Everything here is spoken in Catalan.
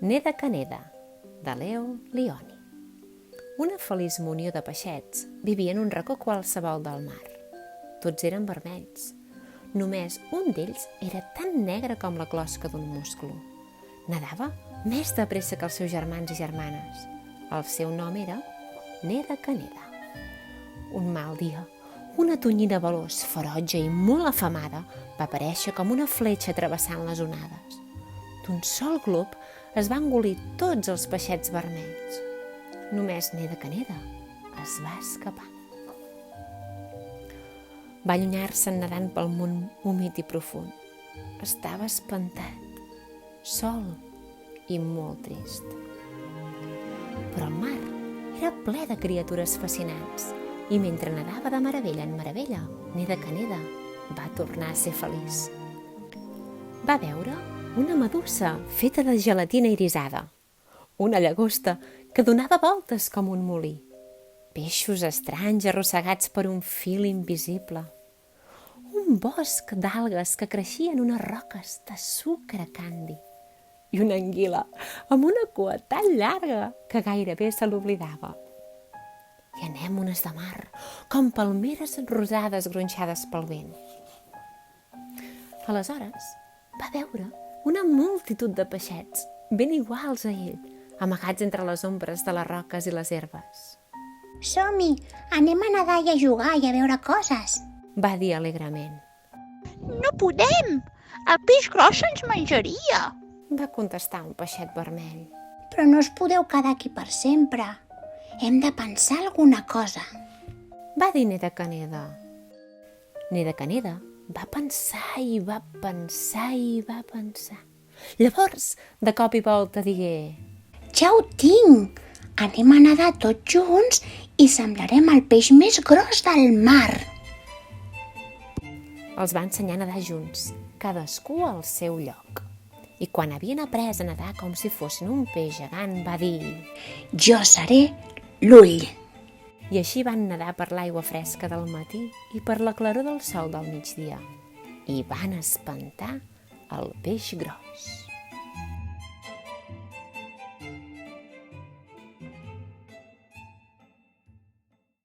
Neda que neda, de Leo Lionni. Una feliç munió de peixets vivia en un racó qualsevol del mar. Tots eren vermells. Només un d'ells era tan negre com la closca d'un musclo. Nadava més de pressa que els seus germans i germanes. El seu nom era Neda que neda. Un mal dia, una tonyina veloç, ferotge i molt afamada va aparèixer com una fletxa travessant les onades. D'un sol glop es van engolir tots els peixets vermells. Només Neda que neda es va escapar. Va allunyar-se nedant pel món humit i profund. Estava espantat, sol i molt trist. Però el mar era ple de criatures fascinants i mentre nedava de meravella en meravella, Neda que neda va tornar a ser feliç. Va veure una medusa feta de gelatina irisada, una llagosta que donava voltes com un molí, peixos estranys arrossegats per un fil invisible, un bosc d'algues que creixien unes roques de sucre candi i una anguila amb una cua tan llarga que gairebé se l'oblidava. I anémones de mar, com palmeres rosades gronxades pel vent. Aleshores va veure una multitud de peixets, ben iguals a ell, amagats entre les ombres de les roques i les herbes. Som-hi, anem a nedar i a jugar i a veure coses. Va dir alegrement. No podem! El peix gros ens menjaria. Va contestar un peixet vermell. Però no us podeu quedar aquí per sempre. Hem de pensar alguna cosa. Va dir Neda que neda. Neda que neda va pensar i va pensar i va pensar. Llavors, de cop i volta digué: Ja ho tinc! Anem a nedar tots junts i semblarem el peix més gros del mar. Els va ensenyar a nedar junts, cadascú al seu lloc. I quan havien après a nedar com si fossin un peix gegant, va dir: Jo seré l'ull. I així van nedar per l'aigua fresca del matí i per la claror del sol del migdia. I van espantar el peix gros.